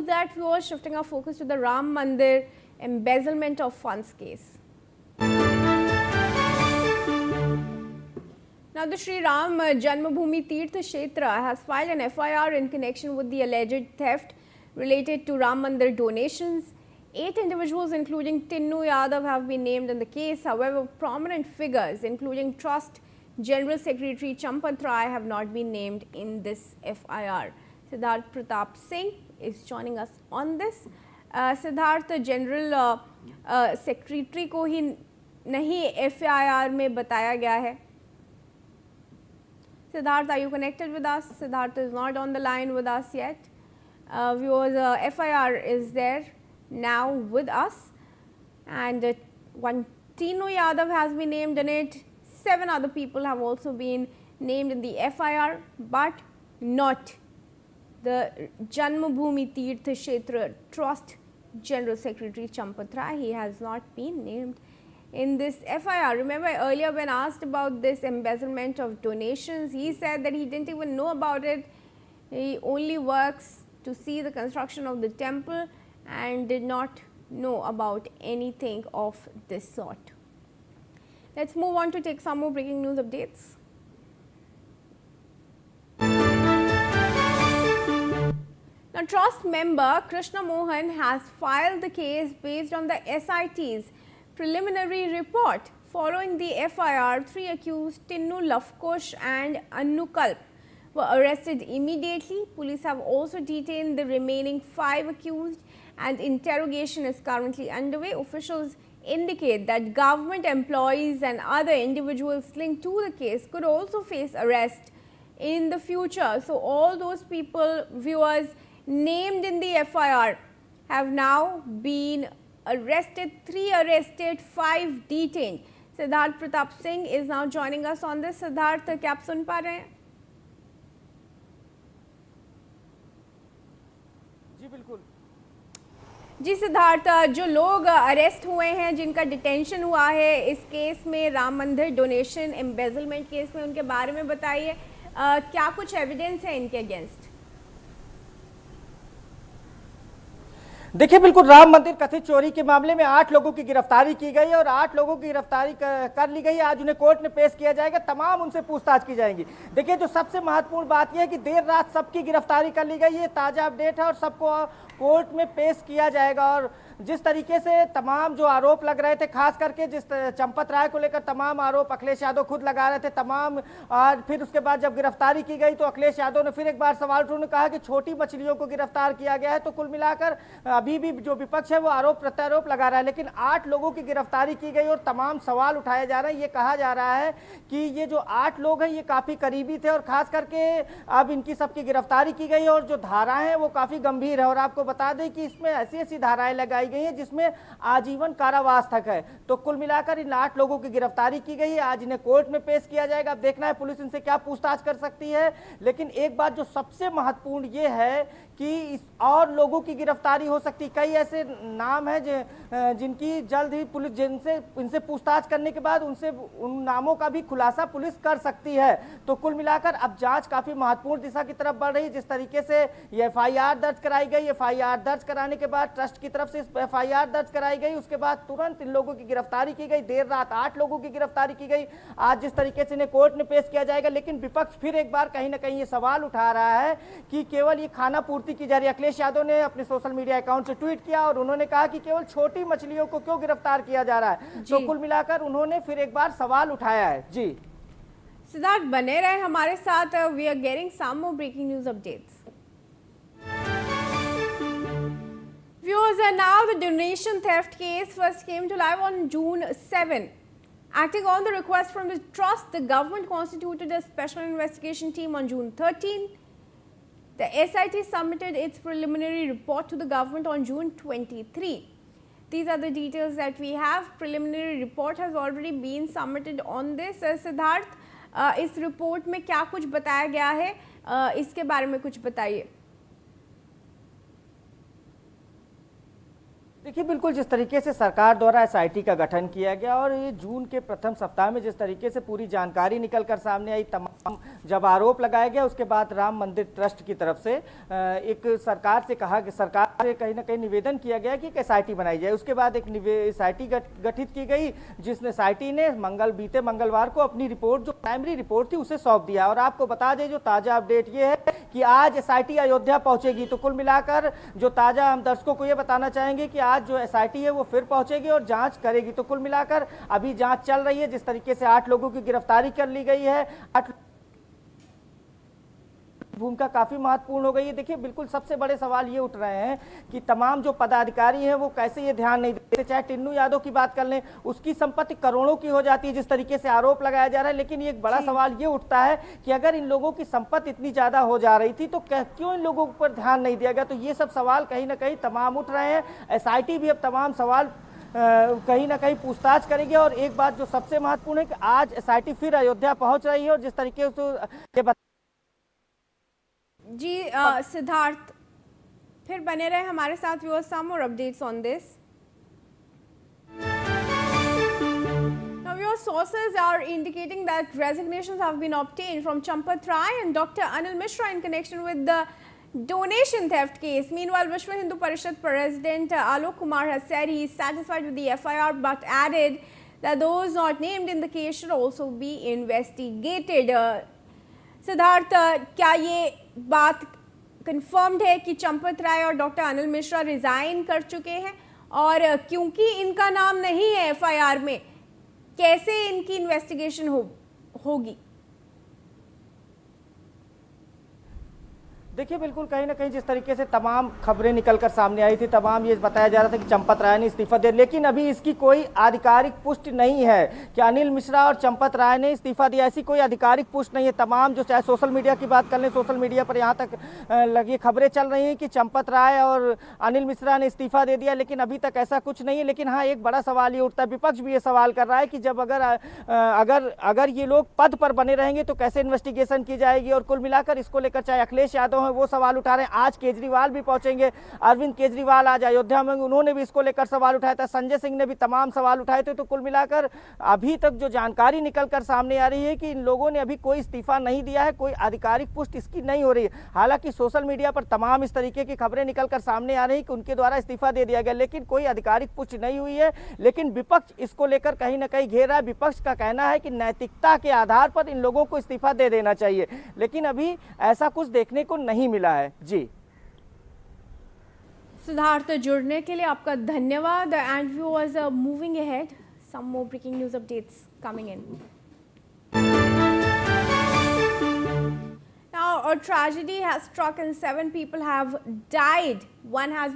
that, we are shifting our focus to the Ram Mandir embezzlement of funds case. Now, the Sri Ram Janmabhoomi Tirth Kshetra has filed an FIR in connection with the alleged theft related to Ram Mandir donations. 8 individuals, including Tinnu Yadav, have been named in the case. However, prominent figures, including Trust General Secretary Champat Rai, have not been named in this FIR. Siddharth Pratap Singh is joining us on this. Siddharth, General Secretary को ही नहीं FIR में बताया गया है. Siddharth, are you connected with us? Siddharth is not on the line with us yet. Viewers, FIR is there now with us, and one Tinnu Yadav has been named in it. 7 other people have also been named in the FIR, but not the Janmabhoomi Tirth Kshetra Trust General Secretary Champat Rai. He has not been named in this FIR. Remember, earlier when asked about this embezzlement of donations, he said that he didn't even know about it. He only works to see the construction of the temple and did not know about anything of this sort. Let's move on to take some more breaking news updates. Now, Trust member Krishna Mohan has filed the case based on the SIT's preliminary report. Following the FIR, 3 accused Tinnu Lafkush and Annu Kalp were arrested immediately. Police have also detained the remaining 5 accused and interrogation is currently underway. Officials indicate that government employees and other individuals linked to the case could also face arrest in the future. So, all those people, viewers, named in the FIR have now been arrested. 3 arrested, 5 detained. Siddharth Pratap Singh is now joining us on this. Siddharth, क्या आप सुन पा रहे हैं? जी बिल्कुल जी सिद्धार्थ, जो लोग arrest हुए हैं, जिनका डिटेंशन हुआ है इस केस में, राम मंदिर डोनेशन एम्बेजलमेंट केस में, उनके बारे में बताइए, क्या कुछ एविडेंस है इनके अगेंस्ट? देखिए, बिल्कुल राम मंदिर कथित चोरी के मामले में 8 लोगों की गिरफ्तारी की गई है और 8 लोगों की गिरफ्तारी कर ली गई है। आज उन्हें कोर्ट में पेश किया जाएगा, तमाम उनसे पूछताछ की जाएगी। देखिए, जो सबसे महत्वपूर्ण बात यह है कि देर रात सबकी गिरफ्तारी कर ली गई है, ताजा अपडेट है और सबको कोर्ट में पेश किया जाएगा। और जिस तरीके से तमाम जो आरोप लग रहे थे, खास करके जिस चंपत राय को लेकर तमाम आरोप अखिलेश यादव खुद लगा रहे थे, तमाम फिर उसके बाद जब गिरफ्तारी की गई तो अखिलेश यादव ने फिर एक बार सवाल उठाकर उन्होंने कहा कि छोटी मछलियों को गिरफ्तार किया गया है। तो कुल मिलाकर अभी भी जो विपक्ष है वो आरोप प्रत्यारोप लगा रहा है, लेकिन 8 लोगों की गिरफ्तारी की गई और तमाम सवाल उठाए जा रहे हैं। ये कहा जा रहा है कि ये जो 8 लोग हैं ये काफी करीबी थे और खास करके अब इनकी सबकी गिरफ्तारी की गई और जो धाराएं हैं वो काफी गंभीर है। और आपको बता दें कि इसमें ऐसी ऐसी धाराएं लगाई गई हैं जिसमें आजीवन कारावास तक है। तो कुल मिलाकर इन 8 लोगों की गिरफ्तारी की गई है। आज इन्हें कोर्ट में पेश किया जाएगा। अब देखना है पुलिस इनसे क्या पूछताछ कर सकती है। लेकिन एक बात जो सबसे महत्वपूर्ण ये है कि इस और लोगों की गिरफ्तारी हो सकती। कई ऐसे नाम हैं जिनकी जल्द ही पुलिस जिनसे इनसे पूछताछ करने के बाद उनसे उन नामों का भी खुलासा पुलिस कर सकती है। तो कुल मिलाकर अब जांच काफी महत्वपूर्ण दिशा की तरफ बढ़ रही। जिस तरीके से ये FIR दर्ज कराई गई, FIR दर्ज कराने के बाद ट्रस्ट की तरफ से FIR दर्ज कराई गई, उसके बाद तुरंत इन लोगों की गिरफ्तारी की गई। देर रात 8 लोगों की गिरफ्तारी की गई। आज जिस तरीके से इन्हें कोर्ट में पेश किया जाएगा, लेकिन विपक्ष फिर एक बार कहीं ना कहीं ये सवाल उठा रहा है कि केवल ये खाना पूर्ति की जा रही है। अखिलेश यादव ने अपने सोशल मीडिया अकाउंट से ट्वीट किया और उन्होंने कहा कि केवल छोटी मछलियों को क्यों गिरफ्तार किया जा रहा है। तो कुल मिलाकर उन्होंने फिर एक बार सवाल उठाया है। जी सिद्धार्थ, बने रहे हमारे साथ। We are getting some more breaking news updates. Viewers, now the donation theft case first came to life on June 7. Acting on the request from the trust, the government constituted a special investigation team on June 13. The SIT submitted its preliminary report to the government on June 23. These are the details that we have. Preliminary report has already been submitted on this. Siddharth, इस report में क्या कुछ बताया गया है, इसके बारे में कुछ बताइए। देखिए, बिल्कुल जिस तरीके से सरकार द्वारा SIT का गठन किया गया और ये जून के प्रथम सप्ताह में जिस तरीके से पूरी जानकारी निकल कर सामने आई, तमाम जब आरोप लगाया गया उसके बाद राम मंदिर ट्रस्ट की तरफ से एक सरकार से कहा कि सरकार से कहीं ना कहीं निवेदन किया गया कि एक एसआईटी बनाई जाए। उसके बाद एक एसआईटी गठित की गई, जिसने एसआईटी ने बीते मंगलवार को अपनी रिपोर्ट, जो प्राइमरी रिपोर्ट थी, उसे सौंप दिया। और आपको बता दें, जो ताजा अपडेट ये है कि आज एसआईटी अयोध्या पहुंचेगी। तो कुल मिलाकर जो ताजा हम दर्शकों को ये बताना चाहेंगे कि आज जो एसआईटी है वो फिर पहुंचेगी और जांच करेगी। तो कुल मिलाकर अभी जांच चल रही है। जिस तरीके से 8 लोगों की गिरफ्तारी कर ली गई है, भूमिका काफी महत्वपूर्ण हो गई है। देखिए, बिल्कुल सबसे बड़े सवाल ये उठ रहे हैं कि तमाम जो पदाधिकारी हैं वो कैसे ये ध्यान नहीं देते। चाहे टिन्नू यादव की बात कर लें, उसकी संपत्ति करोड़ों की हो जाती है जिस तरीके से आरोप लगाया जा रहा है। लेकिन एक बड़ा सवाल ये उठता है कि अगर इन लोगों की संपत्ति इतनी ज्यादा हो जा रही थी तो क्यों इन लोगों पर ध्यान नहीं दिया गया। तो ये सब सवाल कहीं ना कहीं तमाम उठ रहे हैं। एसआईटी भी अब तमाम सवाल कहीं ना कहीं पूछताछ करेगी। और एक बात जो सबसे महत्वपूर्ण है कि आज एसआईटी फिर अयोध्या पहुंच रही है और जिस तरीके से जी सिद्धार्थ, फिर बने रहे हमारे साथ viewers, some more updates on this. Now your sources are indicating that resignations have been obtained from Champat Rai and Dr. Anil Mishra in connection with the donation theft case. Meanwhile, Vishwa Hindu Parishad President Alok Kumar has said he is satisfied with the FIR but added that those not named in the case should also be investigated. Siddharth, क्या ये बात confirmed है कि चंपत राय और doctor Anil Mishra resign कर चुके हैं? और क्योंकि इनका नाम नहीं है एफआईआर में, कैसे इनकी इन्वेस्टिगेशन होगी? देखिए, बिल्कुल कहीं ना कहीं जिस तरीके से तमाम खबरें निकलकर सामने आई थी, तमाम ये बताया जा रहा था कि चंपत राय ने इस्तीफा दिया, लेकिन अभी इसकी कोई आधिकारिक पुष्टि नहीं है कि अनिल मिश्रा और चंपत राय ने इस्तीफा दिया। ऐसी कोई आधिकारिक पुष्टि नहीं है। तमाम जो, चाहे सोशल मीडिया की बात कर लें, सोशल मीडिया पर यहाँ तक लगी खबरें चल रही हैं कि चंपत राय और अनिल मिश्रा ने इस्तीफा दे दिया, लेकिन अभी तक ऐसा कुछ नहीं है। लेकिन हाँ, एक बड़ा सवाल ये उठता है, विपक्ष भी ये सवाल कर रहा है कि जब अगर ये लोग पद पर बने रहेंगे तो कैसे इन्वेस्टिगेशन की जाएगी। और कुल मिलाकर इसको लेकर चाहे अखिलेश यादव हैं, वो सवाल उठा रहे हैं। आज केजरीवाल भी पहुंचेंगे, अरविंद केजरीवाल आज अयोध्या में, उन्होंने भी इसको लेकर सवाल उठाया था। संजय सिंह ने भी तमाम सवाल उठाए थे। तो कुल मिलाकर अभी तक जो जानकारी निकलकर सामने आ रही है कि इन लोगों ने अभी कोई इस्तीफा नहीं दिया है, कोई आधिकारिक पुष्टि इसकी नहीं हो रही है। हालांकि सोशल मीडिया पर तमाम इस तरीके की खबरें निकलकर सामने आ रही है कि उनके द्वारा इस्तीफा दे दिया गया, लेकिन कोई आधिकारिक पुष्टि नहीं हुई है। लेकिन विपक्ष इसको लेकर कहीं ना कहीं घेर रहा है। विपक्ष का कहना है कि नैतिकता के आधार पर इन लोगों को इस्तीफा दे देना चाहिए, लेकिन अभी ऐसा कुछ देखने को नहीं मिला है। जी सिद्धार्थ, जुड़ने के लिए आपका धन्यवाद। And viewers, moving ahead, some more breaking news updates coming in. Now a tragedy has struck and 7 people have died. One has